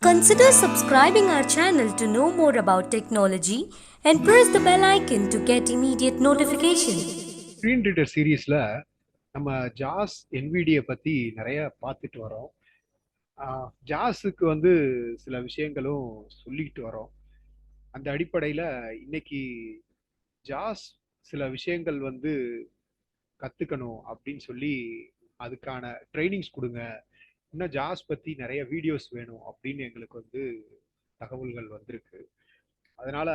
Consider subscribing our channel to know more about technology and press the bell icon to get immediate notification. Screen reader சீரீஸ்ல நம்ம ஜாஸ் என்விடியை பத்தி நிறைய பார்த்துட்டு வரோம். ஜாஸுக்கு வந்து சில விஷயங்களும் சொல்லிட்டு வரோம். அந்த அடிப்படையில இன்னைக்கு ஜாஸ் சில விஷயங்கள் வந்து கத்துக்கணும் அப்படின்னு சொல்லி அதுக்கான ட்ரைனிங்ஸ் கொடுங்க, இன்னும் ஜாஸ் பத்தி நிறைய வீடியோஸ் வேணும் அப்படின்னு எங்களுக்கு வந்து தகவல்கள் வந்திருக்கு. அதனால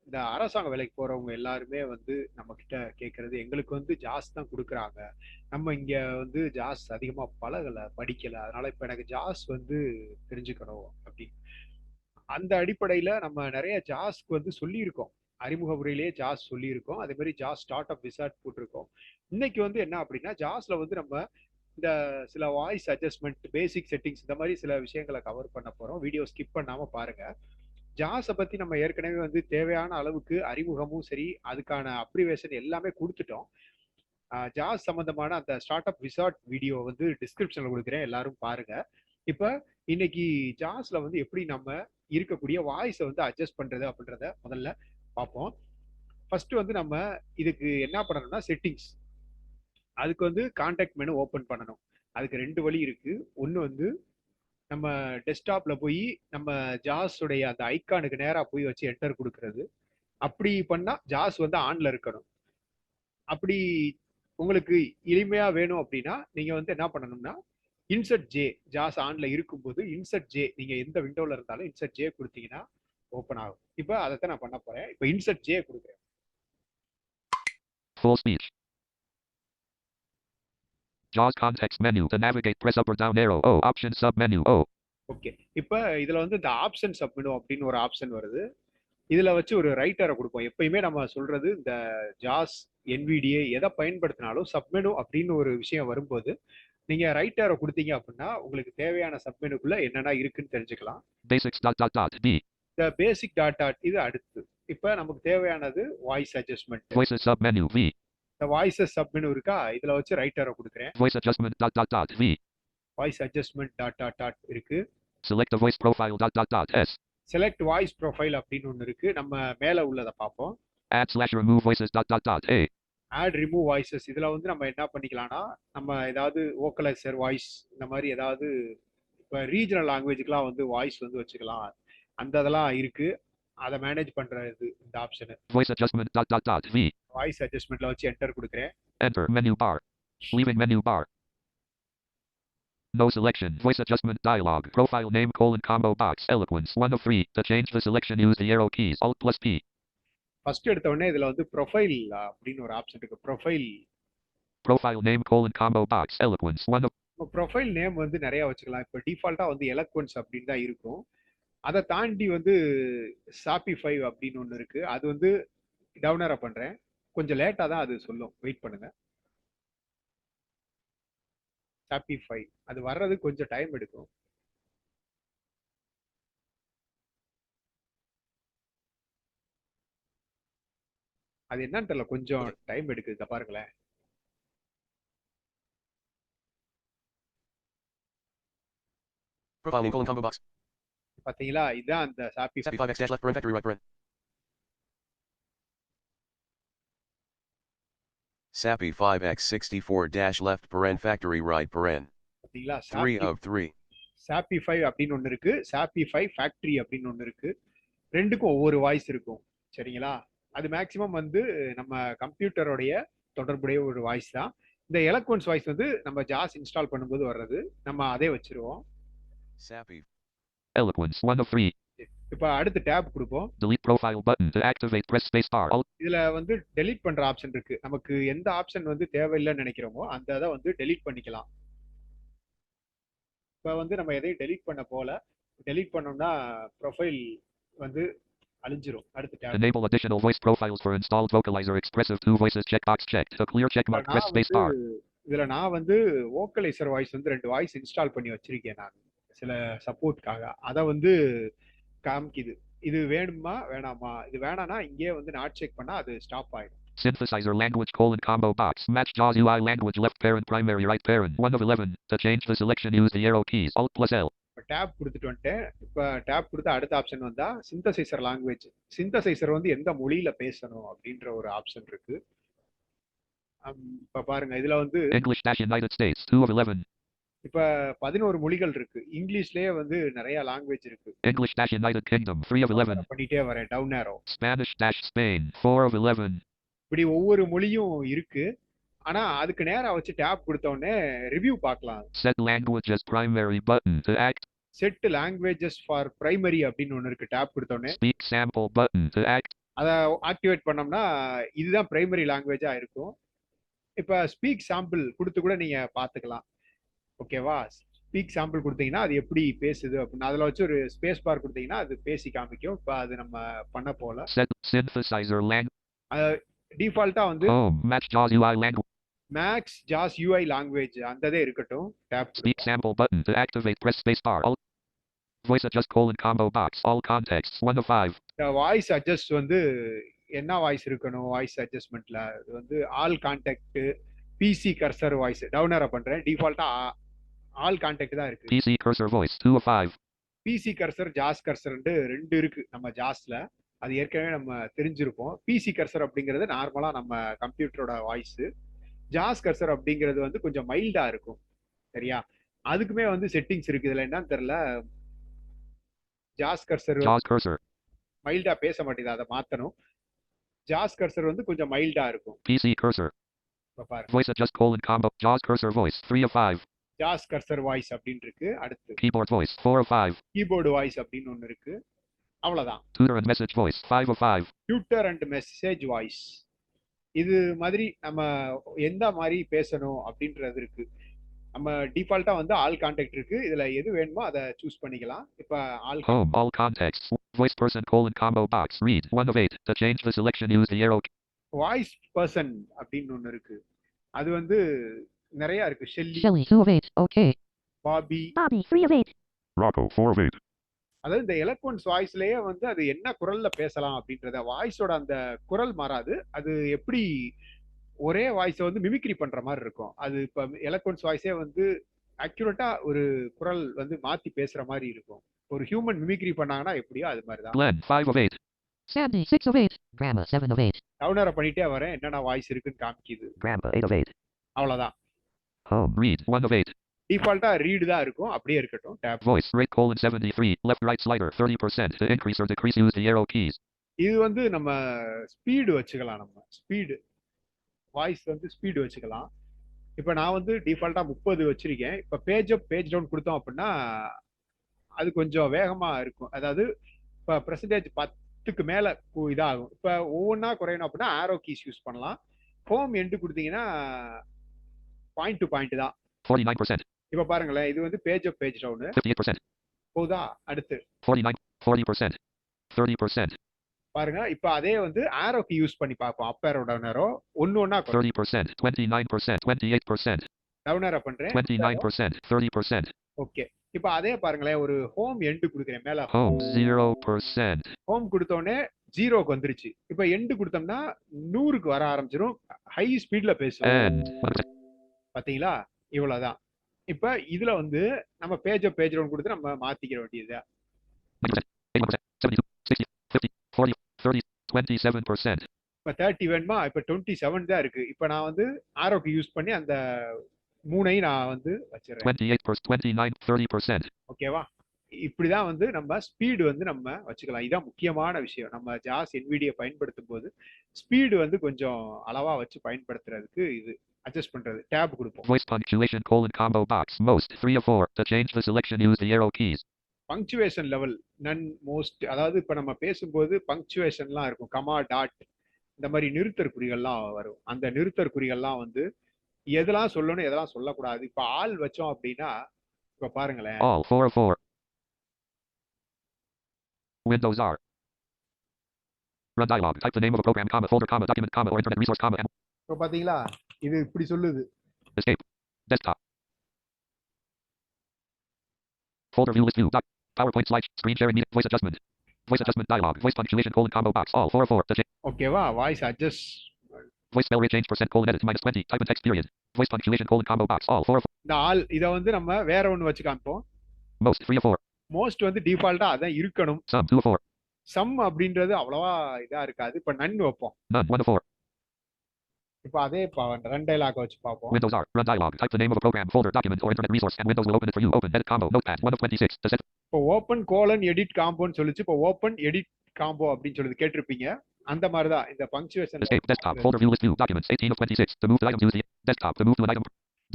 இந்த அரசாங்க வேலைக்கு போறவங்க எல்லாருமே வந்து நம்ம கிட்ட கேட்கறது, எங்களுக்கு வந்து ஜாஸ் தான் கொடுக்குறாங்க, நம்ம இங்க வந்து ஜாஸ் அதிகமா பழகல, படிக்கல, அதனால இப்ப எனக்கு ஜாஸ் வந்து தெரிஞ்சுக்கணும் அப்படின்னு. அந்த அடிப்படையில நம்ம நிறைய ஜாஸ்க்கு வந்து சொல்லியிருக்கோம், அறிமுக உரையிலேயே ஜாஸ் சொல்லியிருக்கோம். அதே மாதிரி ஜாஸ் ஸ்டார்ட் அப் விசார்ட் போட்டிருக்கோம். இன்னைக்கு வந்து என்ன அப்படின்னா, ஜாஸ்ல வந்து நம்ம இந்த சில வாய்ஸ் அட்ஜஸ்ட்மெண்ட், பேசிக் செட்டிங்ஸ், இந்த மாதிரி சில விஷயங்களை கவர் பண்ண போறோம். வீடியோ ஸ்கிப் பண்ணாம பாருங்க. ஜாஸை பத்தி நம்ம ஏற்கனவே வந்து தேவையான அளவுக்கு அறிமுகமும் சரி, அதுக்கான அப்ரிவேஷன் எல்லாமே கொடுத்துட்டோம். ஜாஸ் சம்பந்தமான அந்த ஸ்டார்ட் அப் விசார்ட் வீடியோ வந்து டிஸ்கிரிப்ஷன்ல கொடுக்குறேன், எல்லாரும் பாருங்க. இப்ப இன்னைக்கு ஜாஸ்ல வந்து எப்படி நம்ம இருக்கக்கூடிய வாய்ஸை வந்து அட்ஜஸ்ட் பண்றது அப்படின்றத முதல்ல பார்ப்போம். ஃபர்ஸ்ட் வந்து நம்ம இதுக்கு என்ன பண்ணணும்னா, செட்டிங்ஸ், அதுக்கு வந்து கான்டாக்ட் மெனு ஓபன் பண்ணணும். அதுக்கு ரெண்டு வழி இருக்கு. ஒன்னு வந்து நம்ம டெஸ்க்டாப்ல போய் நம்ம ஜாஸ் உடைய அந்த ஐகானுக்கு நேரா போய் வச்சு என்டர் கொடுக்கறது. அப்படி பண்ணா ஜாஸ் வந்து ஆன்ல இருக்கணும். அப்படி உங்களுக்கு எளிமையா வேணும் அப்படின்னா நீங்க வந்து என்ன பண்ணணும்னா, இன்சர்ட் ஜே, ஜாஸ் ஆன்ல இருக்கும்போது இன்சர்ட் ஜே, நீங்க எந்த விண்டோல இருந்தாலும் இன்சர்ட் ஜே கொடுத்தீங்கன்னா ஓபன் ஆகும். இப்போ அதைத்தான் நான் பண்ண போறேன். இப்போ இன்சர்ட் ஜே கொடுக்குறேன். Full speech. JAWS context menu. To navigate, press up or down arrow. O. Option sub menu. O. Okay, இப்போ இதுல வந்து இந்த ஆப்ஷன் சப் மெனு அப்படின்னு ஒரு ஆப்ஷன் வருது. இதுல வச்சு ஒரு ரைட்டரை கொடுப்போம். எப்பயுமே நம்ம சொல்றது, இந்த ஜாஸ் என்விடிஏ எதை பயன்படுத்தினாலும் சப்மெனு அப்படின்னு ஒரு விஷயம் வரும்போது நீங்க ரைட்டரை கொடுத்தீங்க அப்படின்னா உங்களுக்கு தேவையான சப்மெனுக்குள்ள என்னென்ன இருக்குன்னு தெரிஞ்சுக்கலாம். Basics dot dot dot B. இந்த பேசிக் டாட் டாட் இது அடுத்து. இப்ப நமக்கு தேவையானது voice adjustment. Voices sub menu V. இந்த வாய்ஸஸ் சப்மெனு இருக்கா, இதுல வச்சு ரைட்டரை கொடுக்குறேன். Voice adjustment dot dot dot V. Voice adjustment dot dot dot இருக்கு. Select a voice profile dot dot dot S. Select voice profile அப்படின்னு ஒன்று இருக்கு. நம்ம மேல உள்ளதை பார்ப்போம். Add slash remove voices dot dot dot A. Add remove voices, இதுல வந்து நம்ம என்ன பண்ணிக்கலாம்னா, நம்ம ஏதாவது வோக்கலைசர் வாய்ஸ், இந்த மாதிரி ஏதாவது இப்போ ரீஜனல் லாங்குவேஜுக்குலாம் வந்து வாய்ஸ் வந்து வச்சுக்கலாம். அந்த இதெல்லாம் இருக்கு. அதை மேனேஜ் பண்றது இந்த option. Voice adjustment dot dot dot V. Voice அட்ஜஸ்ட்மெண்ட்ல வச்சு என்டர் கொடுக்குறேன். Enter menu bar. Leaving menu bar. No selection. Voice adjustment dialog. Profile name colon combo box. Eloquence 1 of 3. To change the selection, use the arrow keys. Alt plus P. First எடுத்த உடனே இதுல வந்து profile அப்படின்னு ஒரு option இருக்கு. Profile. Profile name colon combo box. Eloquence 1 of. Profile name வந்து நிறைய வச்சுக்கலாம். இப்போ டிஃபால்ட்டா வந்து எலக்வன்ஸ் அப்படின்னு தான் இருக்கும். அதை தாண்டி வந்து சாப்பிஃபை அப்படின்னு ஒன்று இருக்கு. அது வந்து டவுனரா பண்றேன். கொஞ்சம் லேட்டா தான் அது சொல்லும், வெயிட் பண்ணுங்க. சாப்பிஃபை அது வர்றது கொஞ்சம் டைம் எடுக்கும். அது என்னன்னு தெரியல, கொஞ்சம் டைம் எடுக்குது. பாருங்களேன். Profile name colon combo box. பாத்தீங்களா, இதுதான் அந்த Sappy சாப்பிஃபை. 5x dash left paren factory right paren. Sappy 5x 64 dash left paren factory right paren. பாத்தீங்களா, 3 of 3. சாப்பிஃபை அப்படின்னு ஒன்று இருக்கு, சாப்பிஃபை ஃபேக்டரி அப்படின்னு ஒன்று இருக்கு. ரெண்டுக்கும் ஒவ்வொரு வாய்ஸ் இருக்கும். சரிங்களா, அது மேக்சிமம் வந்து நம்ம கம்ப்யூட்டருடைய தொடர்புடைய ஒரு வாய்ஸ் தான். இந்த எலக்வன்ஸ் வாய்ஸ் வந்து நம்ம ஜாஸ் இன்ஸ்டால் பண்ணும்போது வர்றது, நம்ம அதே வச்சிருவோம். Sappy. Eloquence 1 of 3. இப்ப அடுத்து டேப் கொடுப்போம். Delete profile button. To activate, press space bar. Alt. இதுல வந்து டெலீட் பண்ற ஆப்ஷன் இருக்கு. நமக்கு எந்த ஆப்ஷன் வந்து தேவையில்லைன்னு நினைக்கிறோமோ அந்த இதை வந்து டெலீட் பண்ணிக்கலாம். இப்ப வந்து நம்ம எதையும் டெலீட் பண்ண போல, டெலீட் பண்ணோம்னா ப்ரொஃபைல் வந்து அழிஞ்சிரும். அடுத்து tape. Enable additional voice profiles for installed vocalizer expressive 2 voices checkbox checked. To clear checkmark, press space bar. இதுல நான் வந்து வோக்கலைசர் வாய்ஸ் வந்து 2 வாய்ஸ் இன்ஸ்டால் பண்ணி வச்சிருக்கேன் நான், சில சப்போர்ட்காக. அதை வந்து காமிக்குது. இது வேணுமா வேணாமா, இது வேணானா இங்கே வந்து நாட் செக் பண்ணா அது ஸ்டாப் ஆயிடும். Synthesizer language colon combo box. Match JAWS UI language left parent primary right parent 1 of 11. To change the selection, use the arrow keys. Alt plus L. இப்போ டேப் கொடுத்துட்டு வந்துட்டேன். இப்போ டேப் கொடுத்து அடுத்த option வந்தா சிந்தசைசர் லாங்குவேஜ். சிந்தசைசர் வந்து எந்த மொழியில பேசணும் அப்படின்ற ஒரு ஆப்ஷன் இருக்கு. இப்போ பாருங்க இதுல வந்து English-United States, 2 of 11. இப்ப 11 மொழிகள் இருக்கு. இங்கிலீஷ்லயே வந்து நிறைய லாங்குவேஜ் இருக்கு. English-United Kingdom, 3 of 11. பண்ணிட்டே வரேன் டவுன் ஏரோ. Spanish-Spain, 4 of 11. இப்படி ஒவ்வொரு மொழியும் இருக்கு. ஆனா அதுக்கு நேரா வச்சு டேப் கொடுத்த உடனே ரிவ்யூ பார்க்கலாம். Set language as primary button to act. Set languages for primary அப்படின்னு ஒன்று இருக்கு. டேப் கொடுத்த உடனே Speak sample button to act. அதை ஆக்டிவேட் பண்ணோம்னா இதுதான் பிரைமரி லாங்குவேஜா இருக்கும். இப்ப ஸ்பீக் சாம்பிள் கொடுத்து கூட நீங்க பாத்துக்கலாம். ஓகேவா? ஸ்பீக் சாம்பிள் கொடுத்தீங்கன்னா அது எப்படி பேசுது அப்படின்னு அதில் வச்சு ஒரு ஸ்பேஸ் பார் கொடுத்தீங்கன்னா அது பேசி காமிக்கும். இப்போ அது நம்ம பண்ண போல Set synthesizer டிஃபால்ட்டா வந்து match JAWS UI language. Max ஜாஸ் யூஐ லாங்குவேஜ் அந்ததே இருக்கட்டும். Tab Speak sample button to activate. Press space bar. Alt. Voice adjust combo box. All contexts 1 of 5. Voice adjust வந்து என்ன வாய்ஸ் இருக்கணும் வாய்ஸ் அட்ஜஸ்ட்மெண்ட்ல இது வந்து all contact PC cursor voice down arrow பண்றேன். டிஃபால்ட்டா ஆல் கான்டாக்ட் தான் இருக்கு. PC cursor voice 2 of 5. PC cursor ஜாஸ் கர்சர் ரெண்டு இருக்கு நம்ம ஜாஸ்ல. அது ஏற்கனவே நம்ம தெரிஞ்சிருப்போம். பிசி கர்சர் அப்படிங்கிறது நார்மலா நம்ம கம்ப்யூட்டரோட வாய்ஸ். ஜாஸ் கர்சர் அப்படிங்கிறது வந்து கொஞ்சம் மைல்டா இருக்கும். சரியா? அதுக்குமே வந்து செட்டிங்ஸ் இருக்கு. இதுல என்னன்னு தெரியல. ஜாஸ் கர்சர் மைல்டா பேச மாட்டேங்குது. அதை மாத்தணும். ஜாஸ் கர்சர் வந்து கொஞ்சம் மைல்டா இருக்கும். PC cursor பாருங்க. voice adjust combo JAWS cursor voice 3 of 5. ஜாஸ் கர்சர் வாய்ஸ் அப்படின்னு இருக்கு. அடுத்து keyboard voice 4 of 5. Keyboard voice அப்படின்னு ஒன்னு இருக்கு. அவ்வளவுதான். Tutor and message voice 5 of 5. Tutor and message voice. இது மாதிரி நம்ம எந்த மாதிரி பேசணும் அப்படின்றது இருக்கு. நம்ம டிஃபால்ட்டா வந்து ஆல் கான்டாக்ட் இருக்கு. இதுல எது வேணுமோ அதை சூஸ் பண்ணிக்கலாம். இப்ப all contexts voice person combo box read 1 of 8. To change the selection use the arrow key. Voice person அப்படின்னு ஒன்னு இருக்கு. அது வந்து நிறைய இருக்கு. Shelley 2 of 8. Okay. Bobby 3 of 8. Rocco 4 of 8. அதாவது இந்த எலக்ட்ரான்ஸ் வாய்ஸ்லயே வந்து அது என்ன குரல்ல பேசலாம் அப்படின்றத வாய்ஸோட அந்த குரல் மாறாது. அது எப்படி ஒரே வாய்ஸை வந்து மிமிக்ரி பண்ற மாதிரி இருக்கும். அது இப்ப எலக்ட்ரான்ஸ் வாய்ஸே வந்து அக்யூரேட்டா ஒரு குரல் வந்து மாத்தி பேசுற மாதிரி இருக்கும். ஒரு ஹியூமன் மிமிக்ரி பண்ணாங்கன்னா எப்படியோ அது மாதிரி தான். Glenn 5 of 8. Sandy 6 of 8. Grandma 7 of 8. Down aero பண்ணிட்டே வரேன். என்னென்ன வாய்ஸ் இருக்குன்னு காமிக்குது. Grandpa 8 of 8. அவ்வளவுதான். Read 1 of 8. டிஃபால்ட்டா ரீட் தான் இருக்கும். அப்படியே இருக்கட்டும். Tab voice rate 73 left right slider 30%. To increase or decrease use the arrow keys. இது வந்து நம்ம ஸ்பீடு வச்சுக்கலாம். நம்ம ஸ்பீடு வாய்ஸ் வந்து ஸ்பீடு வச்சுக்கலாம். இப்போ நான் வந்து டிஃபால்ட்டா 30 வச்சிருக்கேன். இப்போ பேஜ் அப் பேஜ் டவுன் கொடுத்தோம் அப்படின்னா அது கொஞ்சம் வேகமா இருக்கும். அதாவது இப்போ பெர்சன்டேஜ் 10க்கு மேல இதாகும். இப்போ ஒவ்வொன்றா குறையணும் அப்படின்னா ஆரோ கீஸ் யூஸ் பண்ணலாம். ஹோம் எண்டு கொடுத்தீங்கன்னா பாயிண்ட் டு பாயிண்ட் தான். 49%. இப்போ பாருங்களேன். இது வந்து பேஜ் அப் பேஜ் டவுன் 58%. போதா? அடுத்து 49 40%. 30%. பாருங்க. இப்போ அதே வந்து ஆரோ கீ யூஸ் பண்ணி பார்ப்போம். அப் ஏரோ டவுன் ஏரோ ஒண்ணா 30%. 29%. 28%. டவுன் ஏரோ பண்றேன். 29%. 30%. ஓகே. இப்போ அதே பாருங்களேன். ஒரு ஹோம் எண்டு கொடுக்குறேன். மேல home 0%. ஹோம் கொடுத்த உடனே 0க்கு வந்துருச்சு. இப்போ எண்டு கொடுத்தோம்னா 100க்கு வர ஆரம்பிச்சிடும். ஹை ஸ்பீட்ல பேசுவோம். பாத்தீங்களா? இவ்வளவுதான். இப்ப இதுல வந்து நம்ம பேஜ் டவுன் கொடுத்து நம்ம மாத்திக்கிற வேண்டியது. 27%. இப்ப 30 வேணுமா? இப்ப 27 தான் இருக்கு. இப்ப நான் வந்து ஆரோக்கு யூஸ் பண்ணி அந்த மூணையும் நான் வந்து வச்சிருக்கேன். 28%, 29, 30%. ஓகேவா? இப்படிதான் வந்து நம்ம ஸ்பீடு வந்து நம்ம வச்சுக்கலாம். இதான் முக்கியமான விஷயம். நம்ம ஜாஸ் NVIDIA பயன்படுத்தும் போது ஸ்பீடு வந்து கொஞ்சம் அளவா வச்சு பயன்படுத்துறதுக்கு இது அட்ஜஸ்ட் பண்றது. டேப் கொடுப்போம். Voice punctuation combo box most 3 of 4. To change the selection use the arrow keys. Punctuation level none most. அதாவது இப்ப நம்ம பேசும்போது பங்க்சுவேஷன்லாம் இருக்கும். கமா டாட் இந்த மாதிரி நிறுத்தற் குறிகள்லாம் வரும். அந்த நிறுத்தற் குறிகள்லாம் வந்து எதெல்லாம் சொல்லணும் எதெல்லாம் சொல்லக்கூடாது. இப்ப ஆல் வச்சோம் அப்படின்னா இப்ப பாருங்களேன். All 4 of 4. Windows R. Run dialog. Type the name of a program, folder, document, or internet resource, and. இப்ப பாத்தீங்களா? இது இப்படி சொல்லுது. Escape. Desktop. Folder view list view. PowerPoint slide. Screen sharing media. Voice adjustment. Voice adjustment dialog. Voice punctuation combo box. All 4 of 4. ஓகேவா? Voice adjust. Voice spell rate change %, edit -20. Type in text period. Voice punctuation combo box. All 4 of 4. இந்த all இத வந்து நம்ம வேற ஒன்னு வச்சு காமிப்போம். Most 3 of 4. Most வந்து டிஃபால்ட்டா அதான் இருக்கணும். Some 2 of 4. சம் அப்படின்றது அவ்வளவா இதா இருக்காது. இப்ப நன் வைப்போம். None 1 of 4. இப்ப அதே ரன் டயலாக் வச்சு பார்ப்போம். Windows R. Run dialog. Type the name of a program, folder, document, or internet resource, and Windows will open it for you. Open edit combo notepad 1 of 26. To set இப்போ open colon edit காம்போன்னு சொல்லிச்சு. இப்போ open edit combo அப்படின்னு சொல்லுது கேட்டிருப்பீங்க. அந்த மாதிரி தான் இந்த punctuation. escape desktop folder view list view documents 18 of 26. To move to items use the desktop. To move to an item.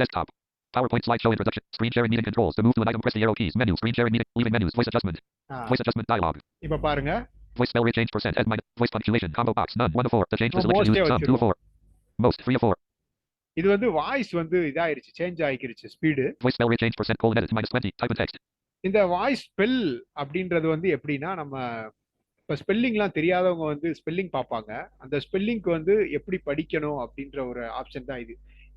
Desktop. PowerPoint slideshow introduction. Screen sharing meeting controls. To move to an item press the arrow keys. Menu. Screen sharing meeting. Leaving menus. Voice adjustment. Voice adjustment dialog. இப்ப பாருங்க. Voice spell rate change percent. Ed minus. Voice punctuation. Combo box. None 1 of 4. To change the most selection use some 2 of 4. Most 3 of 4. இது வந்து voice வந்து இதாயிருச்சு, change ஆகிருச்சு speed. Voice spell rate change percent colon edit minus 20. Type in text. இந்த voice spell அப்படின்றது வந்து எப்படின்னா, நம்ம இப்போ ஸ்பெல்லிங்லாம் தெரியாதவங்க வந்து ஸ்பெல்லிங் பார்ப்பாங்க. அந்த ஸ்பெல்லிங்க்கு வந்து எப்படி படிக்கணும் அப்படின்ற ஒரு ஆப்ஷன் தான் இது.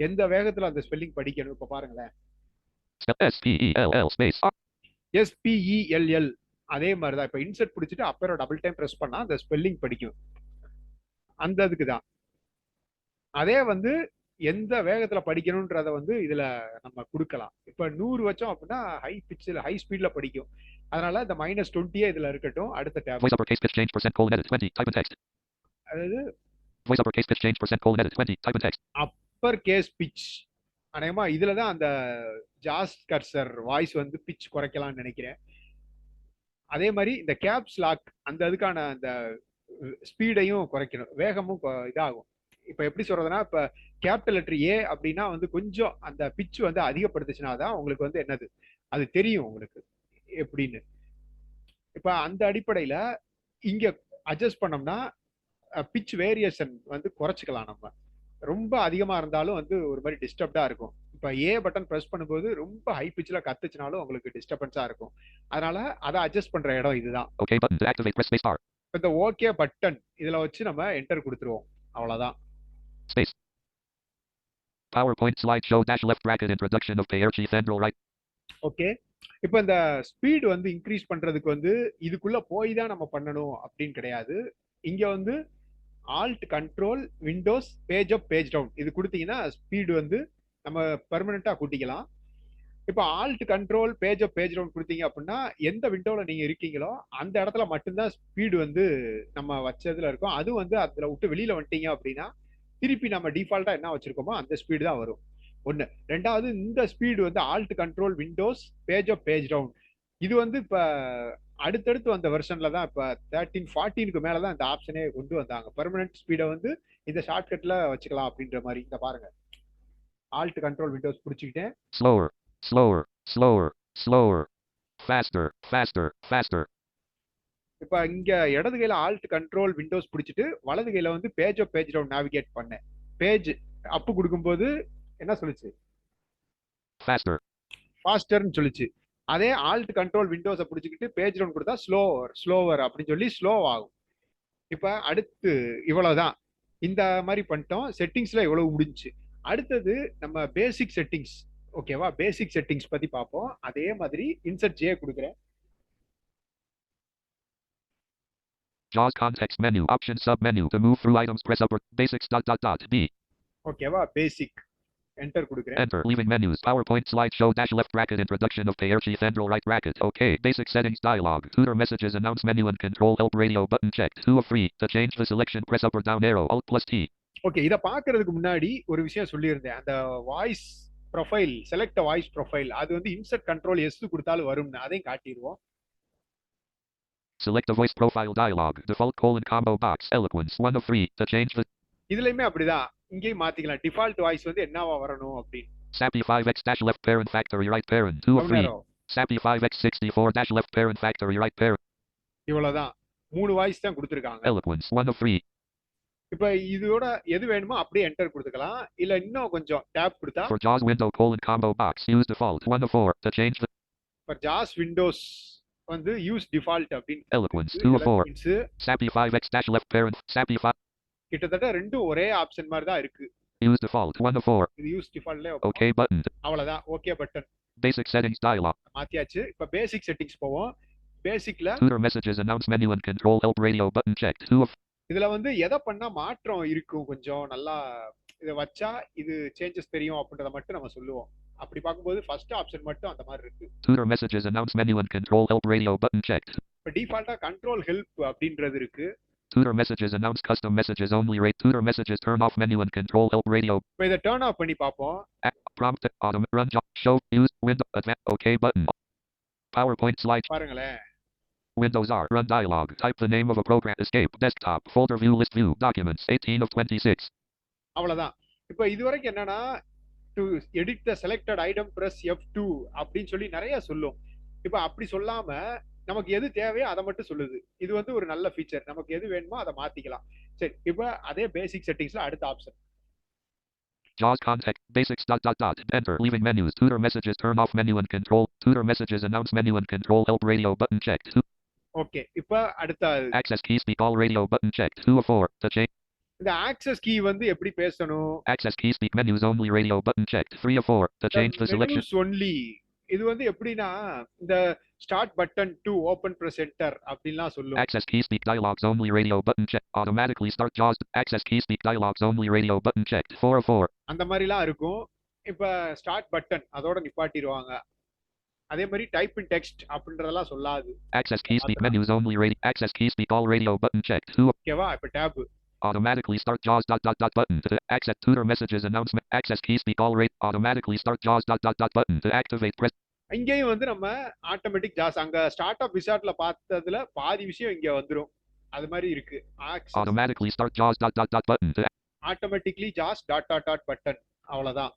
எந்த வேகத்துல அந்த ஸ்பெல்லிங் படிக்கணும் இப்போ பாருங்களேன். SPELL space SPELL அதே மாதிரி தான். இப்போ இன்சர்ட் பிடிச்சிட்டு அப்புறம் டபுள் டைம் ப்ரெஸ் பண்ணா அந்த ஸ்பெல்லிங் படிக்கும். அந்த அதுக்கு தான். அதே வந்து எந்த வேகத்துல படிக்கணும்ன்றத வந்து இதுல நம்ம கொடுக்கலாம். இப்ப 100 வச்சோம் அப்படின்னா ஹை பிச்சில் ஹை ஸ்பீட்ல படிக்கும். அதனால இந்த -20 இதுல இருக்கட்டும். அடுத்த tape voice uppercase pitch change percent colon edit 20. Type in text. அதாவது Voice uppercase pitch change percent colon edit 20. Type in text. Upper case pitch. அநேகமா இதுல தான் அந்த ஜாஸ் கர்சர் வாய்ஸ் வந்து பிச் குறைக்கலாம்னு நினைக்கிறேன். அதே மாதிரி இந்த கேப்ஸ் லாக் அந்த அதுக்கான அந்த ஸ்பீடையும் குறைக்கணும், வேகமும் இதாகும். இப்ப எப்படி சொல்றதுன்னா, இப்ப கேபிட்டல் லெட்டர் ஏ அப்படின்னா வந்து கொஞ்சம் அந்த பிச் வந்து அதிகப்படுத்துச்சுன்னா தான் உங்களுக்கு வந்து என்னது அது தெரியும் உங்களுக்கு எப்படின்னு. இப்ப அந்த அடிப்படையில இங்க அட்ஜஸ்ட் பண்ணோம்னா பிச் வேரியேஷன் வந்து குறைச்சிக்கலாம். நம்ம ரொம்ப அதிகமா இருந்தாலும் வந்து ஒரு மாதிரி டிஸ்டர்ப்டா இருக்கும். இப்ப ஏ பட்டன் பிரஸ் பண்ணும்போது ரொம்ப ஹை பிச்ல கத்துச்சுனாலும் உங்களுக்கு டிஸ்டர்பன்ஸா இருக்கும். அதனால அதை அட்ஜஸ்ட் பண்ற இடம் இதுதான். Okay button to activate press space bar. இந்த ஓகே பட்டன் இதுல வச்சு நம்ம என்டர் கொடுத்துருவோம். அவ்வளவுதான். Space. PowerPoint slideshow dash left bracket introduction of Pairchi central right. Okay. இப்போ இந்த ஸ்பீடு வந்து இன்க்ரீஸ் பண்றதுக்கு வந்து இதுக்குள்ள போய் தான் நம்ம பண்ணணும் அப்படின்னு கிடையாது. இங்க வந்து alt control windows page up page down இது கொடுத்தீங்கன்னா ஸ்பீடு வந்து நம்ம பெர்மனண்டா கூட்டிக்கலாம். இப்போ alt control page up page down கொடுத்தீங்க அப்படின்னா எந்த விண்டோல நீங்க இருக்கீங்களோ அந்த இடத்துல மட்டும்தான் ஸ்பீடு வந்து நம்ம வச்சதுல இருக்கும். அது வந்து அதுல விட்டு வெளியில வந்துட்டீங்க அப்படின்னா திருப்பி நம்ம டிஃபால்ட்டா என்ன வச்சிருக்கோமோ அந்த ஸ்பீடு தான் வரும். ஒண்ணு. ரெண்டாவது, இந்த ஸ்பீடு வந்து alt control windows page up page down இது வந்து இப்ப அடுத்தடுத்து வந்த வெர்ஷன்ல தான் இப்ப 13 14க்கு மேலதான் இந்த ஆப்ஷனே கொண்டு வந்தாங்க. பெர்மனன்ட் ஸ்பீடை வந்து இந்த ஷார்ட்கட்ல வச்சுக்கலாம் அப்படின்ற மாதிரி. இந்த பாருங்க, ஆல்ட் கண்ட்ரோல் விண்டோஸ் பிடிச்சிக்கிட்டேன். Slower, slower, slower, slower, faster, faster, faster. இப்ப இங்க இடது கையில ஆல்ட் கண்ட்ரோல் விண்டோஸ் பிடிச்சிட்டு வலது கையில வந்து page up page down navigate பண்ணேன். பேஜ் அப் கொடுக்கும்போது என்ன சொல்லுச்சு? Faster. ஃபாஸ்டர்னு சொல்லிச்சு. அதே ஆல்ட் கண்ட்ரோல் விண்டோஸை பிடிச்சிக்கிட்டு பேஜ் டவுன் கொடுத்தா ஸ்லோவர் ஸ்லோவர் அப்படின்னு சொல்லி ஸ்லோ ஆகும். இப்ப அடுத்து இவ்வளவுதான். இந்த மாதிரி பண்ணிட்டோம். செட்டிங்ஸ்ல இவ்வளவு முடிஞ்சு. அடுத்தது நம்ம பேசிக் செட்டிங்ஸ். ஓகேவா? பேசிக் செட்டிங்ஸ் பத்தி பார்ப்போம். அதே மாதிரி இன்சர்ட் ஜே கொடுக்குறேன். JAWS context menu option sub menu to move through items press upper basics B. ஓகேவா? பேசிக் என்டர் கொடுக்குறேன். Enter leaving menus PowerPoint slideshow dash left bracket introduction of Pairchi central right bracket. Okay basic settings dialog tutor messages announce menu and control help radio button checked 2 of 3. To change the selection press up or down arrow alt plus T. Okay, இத பாக்குறதுக்கு முன்னாடி ஒரு விஷயம் சொல்லியிருந்தேன். அந்த voice profile select voice profile அது வந்து insert control S கொடுத்தாலும் வரும்னு அதையும் காட்டிடுவோம். Select a voice profile dialog default colon combo box eloquence 1 of 3. To change the இதுலயுமே அப்படிதான். இங்கேயும் மாத்திக்கலாம். டிஃபால்ட் வாய்ஸ் வந்து என்னவா வரணும் அப்படின்னு. SAPI 5x dash left parent factory right parent 2 of 3. SAPI 5x 64 dash left parent factory right parent. இவ்வளவுதான். 3 voice தான் கொடுத்திருக்காங்க. Eloquence 1 of 3. இப்ப இதோட எது வேணுமோ அப்படியே என்டர் கொடுத்துக்கலாம். இல்ல இன்னும் கொஞ்சம் டேப் கொடுத்தா For JAWS window colon combo box use default 1 of 4. To change the for JAWS Windows வந்து யூஸ் டிஃபால்ட் அப்படின்னு Eloquence 2 of 4. SAPI 5x dash left parent SAPI 5 கிட்டத்தட்ட ரெண்டும் ஒரே ஆப்ஷன் மாதிரி தான் இருக்கு. use default 1 of 4. இது யூஸ் டிஃபால்ட்ல Okay button. அவ்வளவுதான். Okay button Basic settings dialog. மாத்தியாச்சு. இப்ப பேசிக் செட்டிங்ஸ் போவோம். பேசிக்ல Tutor messages announce menu and control help radio button checked 2 of இதுல வந்து எதை பண்ணா மாற்றம் இருக்கும் கொஞ்சம் நல்லா இதை வச்சா இது சேஞ்சஸ் தெரியும் அப்படின்றத மட்டும் நம்ம சொல்லுவோம். அப்படி பார்க்கும்போது ஃபர்ஸ்ட் ஆப்ஷன் மட்டும் அந்த மாதிரி இருக்கு. Tutor messages announce menu and control help radio button checked. இப்போ டிஃபால்ட்டா கண்ட்ரோல் ஹெல்ப் அப்படின்றது இருக்கு. Tutor messages announce custom messages only rate. Tutor messages turn off menu and control help radio. இப்போ இதை டர்ன் ஆஃப் பண்ணி பார்ப்போம். Prompt autumn run job show use window advance OK button. PowerPoint slide. பாருங்களேன், Windows R run dialog. Type the name of a program. Escape desktop folder view list view documents 18 of 26. அவ்வளவுதான். இப்போ இது வரைக்கும் என்னன்னா to edit the selected item press F2 அப்படின்னு சொல்லி நிறைய சொல்லும். இப்போ அப்படி சொல்லாம நமக்கு எது தேவையோ அதை மட்டும் சொல்லுது. இது வந்து ஒரு நல்ல ஃபீச்சர். நமக்கு எது வேணுமோ அதை மாத்திக்கலாம். சரி, இப்போ அதே பேசிக் செட்டிங்ஸ்ல அடுத்த option JAWS context basics enter leaving menus. Tutor messages turn off menu and control. Tutor messages announce menu and control help radio button checked. Okay. இப்போ அடுத்த Access key speak all radio button checked. 2 of 4 to change. இந்த access key வந்து எப்படி பேசணும்? Access key speak menus only radio button checked. 3 of 4 to change the selection. menus only. இது வந்து எப்படின்னா இந்த start button to open press enter அப்படின்லாம் சொல்லும். Access key speak dialogues only radio button checked. Automatically start JAWS. Access key speak dialogues only radio button checked. 4 of 4. அந்த மாதிரிலாம் இருக்கும். இப்போ ஸ்டார்ட் பட்டன் அதோட நிப்பாட்டிடுவாங்க. அதே மாதிரி டைப் இன் டெக்ஸ்ட் அப்படின்றதெல்லாம் சொல்லாது. Access key speak menus only radio. Access key speak all radio button checked. 2 ஓகேவா? இப்போ tape automatically start JAWS button to access tutor messages announcement. Access key speak all rate automatically start JAWS button to activate press. இங்கேயும் வந்து நம்ம automatic ஜாஸ் அங்க start up விசார்ட்ல பார்த்ததுல பாதி விஷயம் இங்க வந்துரும். அது மாதிரி இருக்கு. Automatically start JAWS button to automatically ஜாஸ் பட்டன். அவ்வளவுதான்.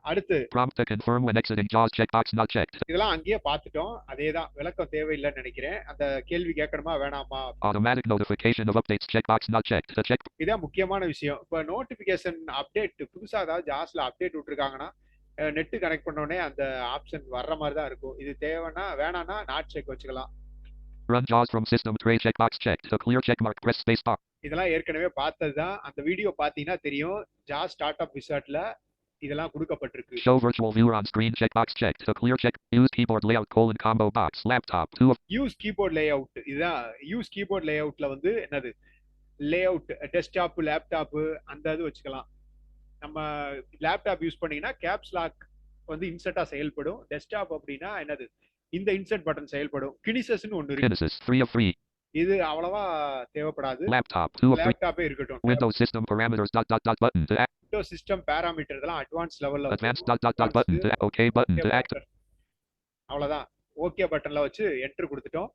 அடுத்து prompt to confirm when exiting JAWS checkbox not checked. இதெல்லாம் அங்கேயே பார்த்துட்டோம். அதேதான், விளக்கம் தேவையில்லைன்னு நினைக்கிறேன். அந்த கேள்வி கேட்கணுமா வேணாமா? Automatic notification of updates checkbox not checked. The check இதான் முக்கியமான விஷயம். இப்போ நோட்டிபிகேஷன் அப்டேட் புதுசா ஏதாவது ஜாஸ்ல அப்டேட் விட்டுருக்காங்கன்னா நெட் கனெக்ட் பண்ண உடனே அந்த ஆப்ஷன் வர்ற மாதிரி தான் இருக்கும். இது தேவைன்னா வேணாம்னா நாட் செக் வச்சுக்கலாம். run JAWS from system tray checkbox checked. The clear checkmark press space bar. இதெல்லாம் ஏற்கனவே பார்த்ததுதான். அந்த வீடியோ பார்த்தீங்கன்னா தெரியும். ஜாஸ் ஸ்டார்ட் அப் விசார்ட்ல இதெல்லாம் கொடுக்கப்பட்டிருக்கு. Show virtual viewer on screen checkbox checked. The clear check use keyboard layout combo box laptop 2 of use keyboard layout. இதுதான் use keyboard லேஅவுட்ல வந்து என்னது லேஅவுட் டெஸ்க்டாப் லேப்டாப் அந்த இது வச்சுக்கலாம். நம்ம லேப்டாப் யூஸ் பண்ணீங்கன்னா கேப்ஸ் லாக் வந்து இன்சர்ட்டா செயல்படும். டெஸ்க்டாப் அப்படின்னா என்னது இந்த இன்சர்ட் பட்டன் செயல்படும். கினிசஸ்னு ஒன்னு இருக்கு. Kinesis 3 of 3. இது அவ்வளவா தேவைப்படாது. Laptop 2 of 3. லேப்டாப்பே இருக்கட்டும். Windows system parameters button to act. Windows system parameter இதெல்லாம் அட்வான்ஸ் லெவல்ல Advanced button to OK button to act. அவ்வளவுதான். ஓகே பட்டன்ல வச்சு என்டர் கொடுத்துட்டோம்.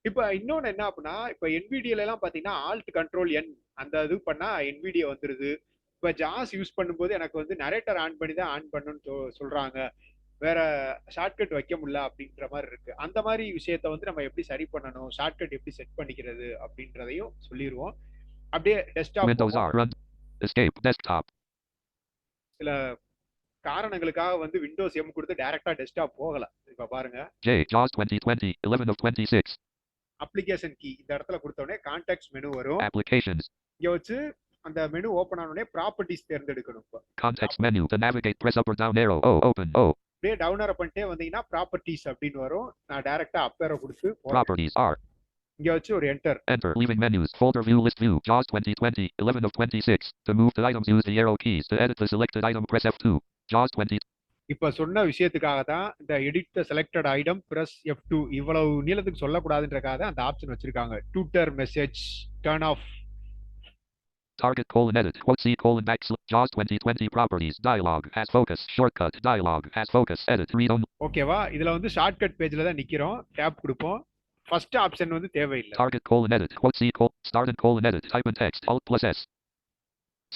இப்போ இன்னொன்னு என்ன அப்படின்னா, இப்போ NVIDIA எல்லாம் பாத்தீங்கன்னா ஆல்ட் கண்ட்ரோல் N அந்த இது பண்ணா NVIDIA வந்துருது. இப்போ ஜாஸ் யூஸ் பண்ணும்போது எனக்கு வந்து நரேட்டர் ஆன் பண்ணி தான் ஆன் பண்ணணும்னு சொல்றாங்க. வேற ஷார்ட்கட் வைக்க முடியல அப்படின்ற மாதிரி இருக்கு. அந்த மாதிரி விஷயத்த வந்து நம்ம எப்படி சரி பண்ணணும், ஷார்ட்கட் எப்படி செட் பண்ணிக்கிறது அப்படின்றதையும் சொல்லிடுவோம். அப்படியே desktop Windows R run escape desktop. சில காரணங்களுக்காக வந்து விண்டோஸ் M கொடுத்து டைரக்டா டெஸ்க்டாப் போகல. இப்ப பாருங்க. JAWS 2020 11 of 26. அப்ளிகேஷன் கீ இந்த இடத்துல கொடுத்த உடனே கான்டெக்ஸ்ட் மெனு வரும். Applications. இங்க வச்சு அந்த மெனு ஓபன் ஆன உடனே ப்ராப்பர்ட்டிஸ் தேர்ந்தெடுக்கணும். இப்ப Context menu to navigate press up or down arrow. Open. அப்படியே டவுன் ஆரோ பண்ணிட்டே வந்தீங்கன்னா ப்ராப்பர்ட்டிஸ் அப்படின்னு வரும். நான் டைரக்டா அப் ஏரோ கொடுத்து Properties R. இங்க வச்சு ஒரு Enter leaving menus folder view list view JAWS 2020 11 of 26. To move the items use the arrow keys. To edit the selected item press F2. JAWS 20. இப்ப சொன்ன விஷயத்துக்காக தான் இந்த எடிட் த செலக்டட் ஐட்டம் பிரஸ் F2 இவ்வளவு நீளத்துக்கு சொல்லக்கூடாதுன்றக்காக தான் அந்த ஆப்ஷன் வச்சிருக்காங்க. Twitter message turn of. Target edit quote C back JAWS 2020 properties dialog has focus shortcut dialog has focus edit read only. ஓகேவா? இதுல வந்து ஷார்ட்கட் பேஜ்ல தான் நிக்கிறோம். டேப் கொடுப்போம். ஃபர்ஸ்ட் ஆப்ஷன் வந்து தேவையில்லை. Target edit quote C start and edit type in text alt plus S.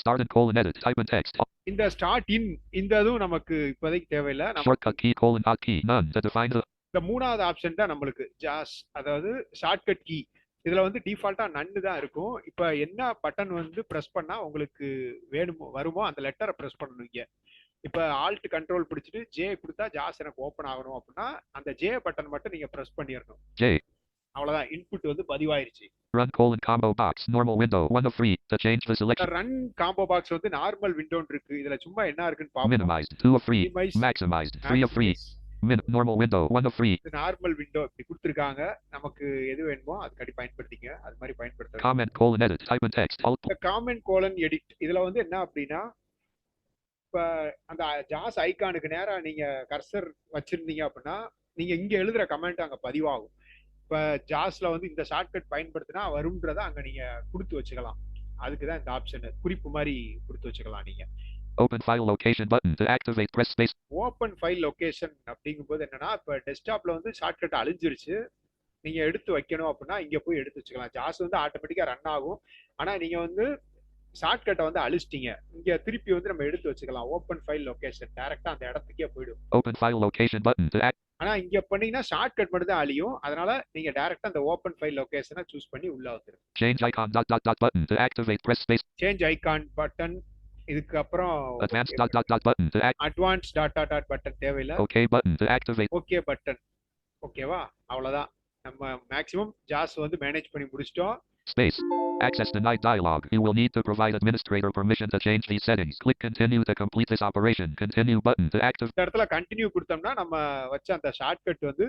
Start and edit type in text. இந்த ஸ்டார்ட் இன் இந்த இதுவும் நமக்கு இப்போதைக்கு தேவையில்லை. Shortcut key not key none to define the. இந்த மூணாவது ஆப்ஷன் தான் நம்மளுக்கு ஜாஸ், அதாவது ஷார்ட்கட் கீ. இதுல வந்து டிஃபால்ட்டா நன்னு தான் இருக்கும். இப்ப என்ன பட்டன் வந்து பிரஸ் பண்ணா உங்களுக்கு வேணுமோ வருமோ அந்த லெட்டரை பிரஸ் பண்ணணுங்க. இப்ப ஆல்ட் கண்ட்ரோல் பிடிச்சிட்டு ஜே கொடுத்தா ஜாஸ் எனக்கு ஓபன் ஆகணும் அப்படின்னா அந்த ஜே பட்டன் மட்டும் நீங்க பிரஸ் பண்ணிடணும். அவ்வளவுதான், இன்புட் வந்து பதிவாயிருச்சு. Run combo box normal window 1 of 3 to change the selection. Run combo box வந்து நார்மல் விண்டோன்னு இருக்கு. இதுல சும்மா என்ன இருக்குன்னு பாப்போம். Minimized 2 of 3 maximized 3 of 3 normal window 1 of 3. Normal window இப்படி கொடுத்திருக்காங்க. நமக்கு எது வேணுமோ அதுக்கடி பயன்படுத்திங்க. அது மாதிரி பயன்படுத்துங்க. Comment edit type in text alt. இந்த காமெண்ட் கோலன் எடிட் இதுல வந்து என்ன அப்படின்னா இப்ப அந்த ஜாஸ் ஐகானுக்கு நேரா நீங்க கர்சர் வச்சிருந்தீங்க அப்படின்னா நீங்க இங்க எழுதுற கமெண்ட் அங்க பதிவாகும். இப்ப ஜாஸ்ல வந்து இந்த ஷார்ட்கட் பயன்படுத்தினா வரும்ன்றத அங்க நீங்க கொடுத்து வச்சுக்கலாம். அதுக்குதான் இந்த ஆப்ஷன் குறிப்பு மாதிரி கொடுத்து வச்சுக்கலாம். நீங்க Open file location button to activate, press space. Open file location அப்படிங்கும்போது என்னன்னா, இப்ப டெஸ்க்டாப்ல வந்து ஷார்ட்கட் அழிஞ்சிருச்சு, நீங்க எடுத்து வைக்கணும் அப்படின்னா இங்க போய் எடுத்து வச்சுக்கலாம். ஜாஸ் வந்து ஆட்டோமேட்டிக்கா ரன் ஆகும். ஆனா நீங்க வந்து ஷார்ட்கட்டை வந்து அழிச்சிட்டீங்க, இங்க திருப்பி வந்து நம்ம எடுத்து வச்சுக்கலாம். ஓப்பன் ஃபைல் லொகேஷன் டைரக்டா அந்த இடத்துக்கே போயிடும். Open file location button to act. ஆனா இங்க பண்ணீங்கன்னா ஷார்ட்கட் மட்டும் தான் அழியும். அதனால நீங்க டைரக்டா அந்த ஓப்பன் ஃபைல் லொகேஷனை சூஸ் பண்ணி உள்ள வந்துருங்க. Change icon dot dot dot button to activate, press space. Change icon button, இதுக்கு அப்புறம் Advanced dot dot dot button to act. Advance dot dot dot button தேவையில்லை. OK button to activate. Okay button. ஓகேவா? அவ்வளவுதான். நம்ம maximum ஜாஸ் வந்து manage பண்ணி முடிச்சிட்டோம். Space. Access denied dialog. You will need to provide administrator permission to change these settings. Click continue to complete this operation. Continue button to active. இந்த இடத்துல continue கொடுத்தோம்னா நம்ம வச்ச அந்த ஷார்ட்கட் வந்து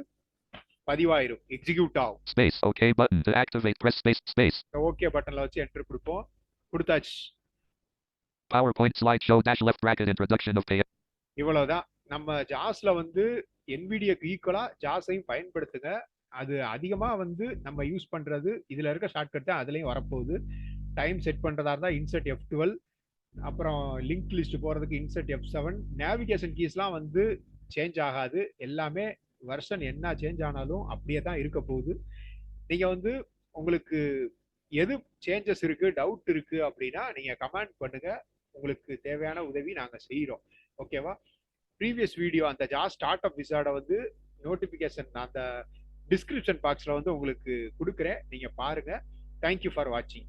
பதிவாயிரும், எக்ஸிக்யூட் ஆகும். Space. OK button to activate, press space. Space. Okay பட்டன்ல வச்சு என்டர் கொடுப்போம். கொடுத்தாச்சு. PowerPoint slideshow dash left bracket introduction of pay. இவ்வளவுதான். நம்ம ஜாஸ்ல வந்து NVIDIAக்கு ஈக்குவலா ஜாஸையும் பயன்படுத்துங்க. அது அதிகமா வந்து நம்ம யூஸ் பண்றது இதுல இருக்க ஷார்ட்கட் தான் அதுலயும் வரப்போகுது. டைம் செட் பண்றதா இருந்தா இன்சர்ட் F12, அப்புறம் லிங்க் லிஸ்ட் போறதுக்கு இன்சர்ட் F7. நேவிகேஷன் கீஸ்லாம் வந்து சேஞ்ச் ஆகாது. எல்லாமே வெர்ஷன் என்ன சேஞ்ச் ஆனாலும் அப்படியே தான் இருக்க போகுது. நீங்க வந்து உங்களுக்கு எது சேஞ்சஸ் இருக்கு, டவுட் இருக்கு அப்படின்னா நீங்க கமெண்ட் பண்ணுங்க. உங்களுக்கு தேவையான உதவி நாங்க செய்யறோம். ஓகேவா? ப்ரீவியஸ் வீடியோ அந்த ஜாஸ் ஸ்டார்ட் அப் விசார்டை வந்து நோட்டிபிகேஷன் அந்த டிஸ்கிரிப்ஷன் பாக்ஸ்ல வந்து உங்களுக்கு கொடுக்குறேன், நீங்க பாருங்க. தேங்க்யூ ஃபார் வாட்சிங்.